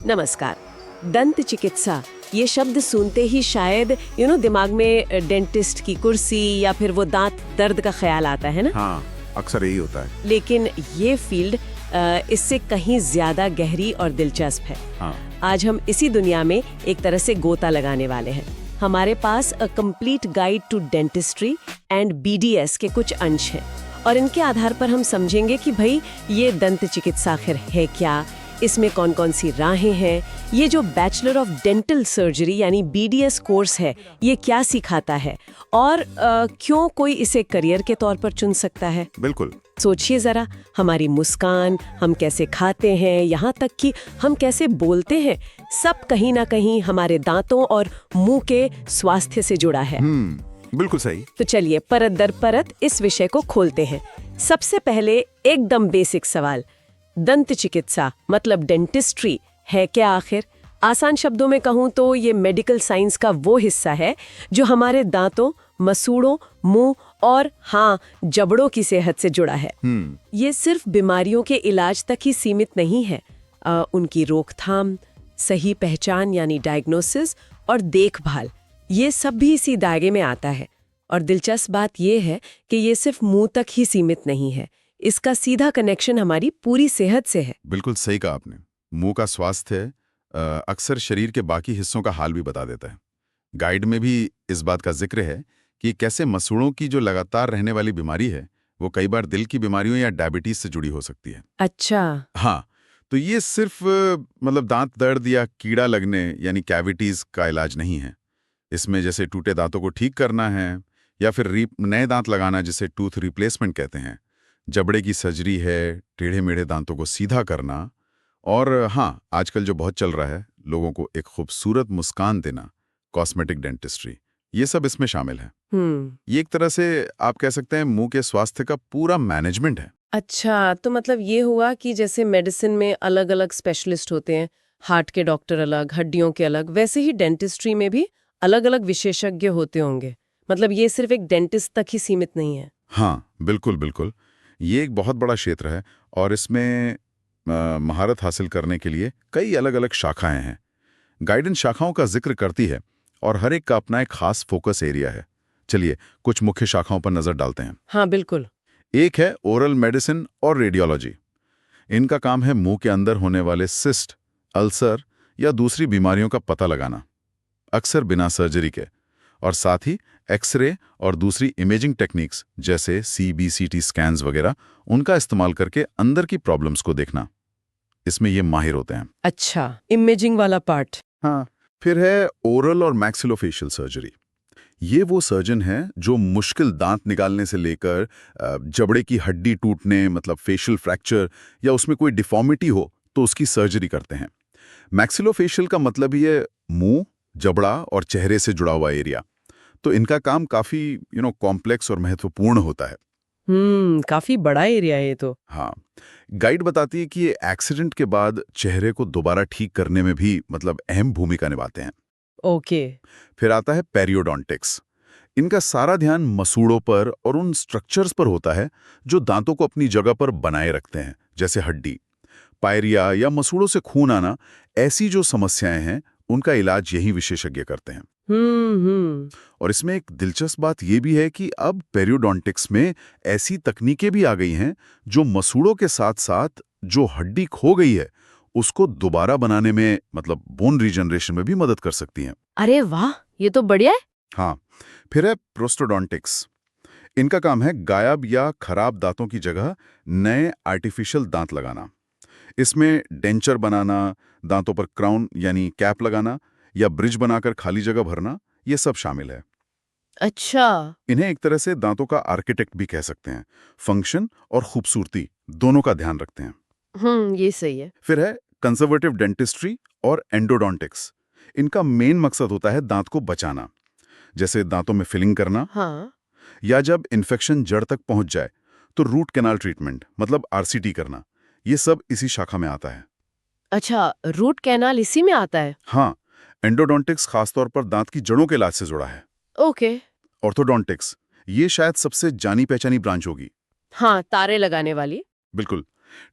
नमस्कार। दंत चिकित्सा ये शब्द सुनते ही शायद दिमाग में डेंटिस्ट की कुर्सी या फिर वो दांत दर्द का ख्याल आता है ना। हाँ, अक्सर यही होता है। लेकिन ये फील्ड इससे कहीं ज्यादा गहरी और दिलचस्प है। हाँ। आज हम इसी दुनिया में एक तरह से गोता लगाने वाले हैं। हमारे पास a complete guide to dentistry and BDS के कुछ अंश हैं और इनके आधार पर हम समझेंगे कि भाई ये दंत चिकित्सा आखिर है क्या, इसमें कौन कौन सी राहें हैं, ये जो बैचलर ऑफ डेंटल सर्जरी यानी BDS कोर्स है ये क्या सिखाता है और क्यों कोई इसे करियर के तौर पर चुन सकता है। बिल्कुल। सोचिए जरा, हमारी मुस्कान, हम कैसे खाते हैं, यहाँ तक कि हम कैसे बोलते हैं, सब कहीं ना कहीं हमारे दांतों और मुंह के स्वास्थ्य से जुड़ा है। बिल्कुल सही। तो चलिए परत दर परत इस विषय को खोलते हैं। सबसे पहले एकदम बेसिक सवाल, दंत चिकित्सा मतलब डेंटिस्ट्री है क्या आखिर? आसान शब्दों में कहूँ तो ये मेडिकल साइंस का वो हिस्सा है जो हमारे दांतों, मसूड़ों, मुंह और जबड़ों की सेहत से जुड़ा है। ये सिर्फ बीमारियों के इलाज तक ही सीमित नहीं है। उनकी रोकथाम, सही पहचान यानी डायग्नोसिस और देखभाल, ये सब भी इसी दायरे में आता है। और दिलचस्प बात ये है कि ये सिर्फ मुंह तक ही सीमित नहीं है, इसका सीधा कनेक्शन हमारी पूरी सेहत से है। बिल्कुल सही कहा आपने। मुंह का स्वास्थ्य अक्सर शरीर के बाकी हिस्सों का हाल भी बता देता है। गाइड में भी इस बात का जिक्र है कि कैसे मसूड़ों की जो लगातार रहने वाली बीमारी है वो कई बार दिल की बीमारियों या डायबिटीज से जुड़ी हो सकती है। अच्छा। हाँ, तो ये सिर्फ मतलब दांत दर्द या कीड़ा लगने यानी कैविटीज का इलाज नहीं है। इसमें जैसे टूटे दांतों को ठीक करना है या फिर नए दांत लगाना जिसे टूथ रिप्लेसमेंट कहते हैं, जबड़े की सर्जरी है, टेढ़े मेढ़े दांतों को सीधा करना और आजकल जो बहुत चल रहा है, लोगों को एक खूबसूरत मुस्कान देना, कॉस्मेटिक डेंटिस्ट्री, ये सब इसमें शामिल है। ये एक तरह से आप कह सकते हैं मुंह के स्वास्थ्य का पूरा मैनेजमेंट है। अच्छा, तो मतलब ये हुआ कि जैसे मेडिसिन में अलग अलग स्पेशलिस्ट होते हैं, हार्ट के डॉक्टर अलग, हड्डियों के अलग, वैसे ही डेंटिस्ट्री में भी अलग अलग विशेषज्ञ होते होंगे। मतलब ये सिर्फ एक डेंटिस्ट तक ही सीमित नहीं है। हाँ, बिल्कुल बिल्कुल। ये एक बहुत बड़ा क्षेत्र है और इसमें महारत हासिल करने के लिए कई अलग अलग शाखाएं हैं। गाइडेंस शाखाओं का जिक्र करती है और हर एक का अपना एक खास फोकस एरिया है। चलिए कुछ मुख्य शाखाओं पर नजर डालते हैं। हाँ बिल्कुल। एक है ओरल मेडिसिन और रेडियोलॉजी। इनका काम है मुंह के अंदर होने वाले सिस्ट, अल्सर या दूसरी बीमारियों का पता लगाना, अक्सर बिना सर्जरी के, और साथ ही एक्सरे और दूसरी इमेजिंग टेक्निक्स जैसे CBCT स्कैन्स वगैरह, उनका इस्तेमाल करके अंदर की प्रॉब्लम्स को देखना। इसमें ये माहिर होते हैं। अच्छा, इमेजिंग वाला पार्ट। हाँ, फिर है ओरल और मैक्सिलोफेशियल सर्जरी। ये वो सर्जन है जो मुश्किल दांत निकालने से लेकर जबड़े की हड्डी टूटने मतलब फेशियल फ्रैक्चर या उसमें कोई डिफॉर्मिटी हो तो उसकी सर्जरी करते हैं। मैक्सिलोफेशियल का मतलब ही है मुंह, जबड़ा और चेहरे से जुड़ा हुआ एरिया। तो इनका काम काफी कॉम्प्लेक्स और महत्वपूर्ण होता है। काफी बड़ा एरिया है ये तो। हाँ, गाइड बताती है कि ये एक्सीडेंट के बाद चेहरे को दोबारा ठीक करने में भी मतलब अहम भूमिका निभाते हैं। ओके। फिर आता है पेरियोडोंटिक्स। इनका सारा ध्यान मसूड़ों पर और उन स्ट्रक्चर्स पर होता है जो दांतों को अपनी जगह पर बनाए रखते हैं, जैसे हड्डी, पायरिया या मसूड़ों से खून आना। ऐसी जो समस्याएं हैं उनका इलाज यही विशेषज्ञ करते हैं। और इसमें एक दिलचस्प बात यह भी है कि अब पेरियोडोंटिक्स में ऐसी तकनीकें भी आ गई हैं जो मसूड़ों के साथ साथ जो हड्डी खो गई है उसको दोबारा बनाने में मतलब बोन रीजनरेशन में भी मदद कर सकती हैं। अरे वाह, ये तो बढ़िया है। हाँ, फिर है प्रोस्टोडोंटिक्स। इनका काम है गायब या खराब दांतों की जगह नए आर्टिफिशियल दांत लगाना। इसमें डेंचर बनाना, दांतों पर क्राउन यानी कैप लगाना या ब्रिज बनाकर खाली जगह भरना, ये सब शामिल है। अच्छा। इन्हें एक तरह से दांतों का आर्किटेक्ट भी कह सकते हैं। फंक्शन और खूबसूरती दोनों का ध्यान रखते हैं। ये सही है। फिर है कंजर्वेटिव डेंटिस्ट्री और एंडोडोंटिक्स। इनका मेन मकसद होता है दांत को बचाना, जैसे दांतों में फिलिंग करना। या जब इन्फेक्शन जड़ तक पहुंच जाए तो रूट कैनाल ट्रीटमेंट मतलब RCT करना। ये सब इसी शाखा में आता है। अच्छा, रूट कैनाल इसी में आता है। हाँ, एंडोडोंटिक्स खासतौर पर दांत की जड़ों के इलाज से जुड़ा है। ओके। ऑर्थोडोंटिक्स, ये शायद सबसे जानी पहचानी ब्रांच होगी। हाँ, तारे लगाने वाली। बिल्कुल,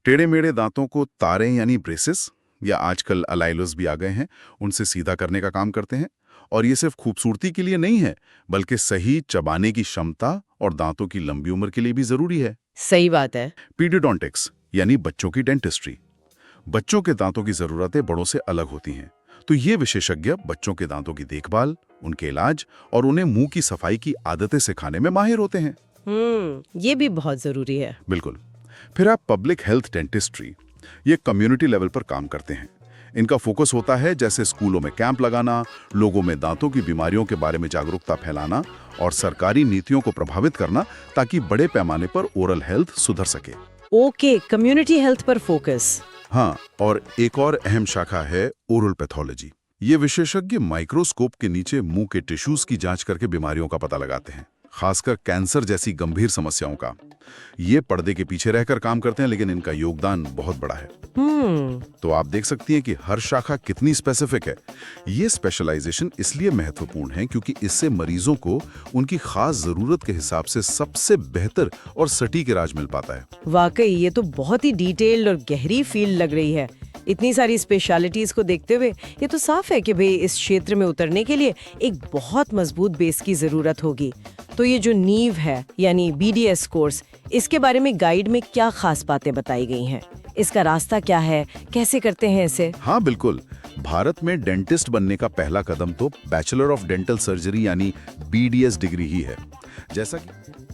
टेढ़े मेढ़े दांतों को तारे यानी ब्रेसेस या आजकल अलाइलर्स भी आ गए हैं, उनसे सीधा करने का काम करते हैं। और ये सिर्फ खूबसूरती के लिए नहीं है, बल्कि सही चबाने की क्षमता और दांतों की लंबी उम्र के लिए भी जरूरी है। सही बात है। पीडियोडोंटिक्स यानी बच्चों की डेंटिस्ट्री। बच्चों के दांतों की जरूरतें बड़ों से अलग होती हैं, तो ये विशेषज्ञ बच्चों के दांतों की देखभाल, उनके इलाज और उन्हें मुंह की सफाई की आदतें सिखाने में माहिर होते हैं। ये भी बहुत जरूरी है। बिल्कुल। फिर आप पब्लिक हेल्थ डेंटिस्ट्री, ये कम्युनिटी लेवल पर काम करते हैं। इनका फोकस होता है जैसे स्कूलों में कैंप लगाना, लोगों में दांतों की बीमारियों के बारे में जागरूकता फैलाना और सरकारी नीतियों को प्रभावित करना, ताकि बड़े पैमाने पर ओरल हेल्थ सुधर सके। ओके, कम्युनिटी हेल्थ पर फोकस। हाँ, और एक और अहम शाखा है ओरल पैथोलॉजी। ये विशेषज्ञ माइक्रोस्कोप के नीचे मुंह के टिश्यूज की जांच करके बीमारियों का पता लगाते हैं, खासकर कैंसर जैसी गंभीर समस्याओं का। ये पर्दे के पीछे रहकर काम करते हैं, लेकिन इनका योगदान बहुत बड़ा है। तो आप देख सकती हैं कि हर शाखा कितनी स्पेसिफिक है। ये स्पेशलाइजेशन इसलिए महत्वपूर्ण है क्योंकि इससे मरीजों को उनकी खास जरूरत के हिसाब से सबसे बेहतर और सटीक इलाज मिल पाता है। वाकई ये तो बहुत ही डिटेल्ड और गहरी फील्ड लग रही है। इतनी सारी स्पेशलिटीज को देखते हुए ये तो साफ है कि भाई इस क्षेत्र में उतरने के लिए एक बहुत मजबूत बेस की जरूरत होगी। तो ये जो नींव है यानी BDS कोर्स, इसके बारे में गाइड में क्या खास बातें बताई गई हैं? इसका रास्ता क्या है, कैसे करते हैं इसे? हाँ बिल्कुल, भारत में डेंटिस्ट बनने का पहला कदम तो बैचलर ऑफ डेंटल सर्जरी यानी BDS डिग्री ही है। जैसा कि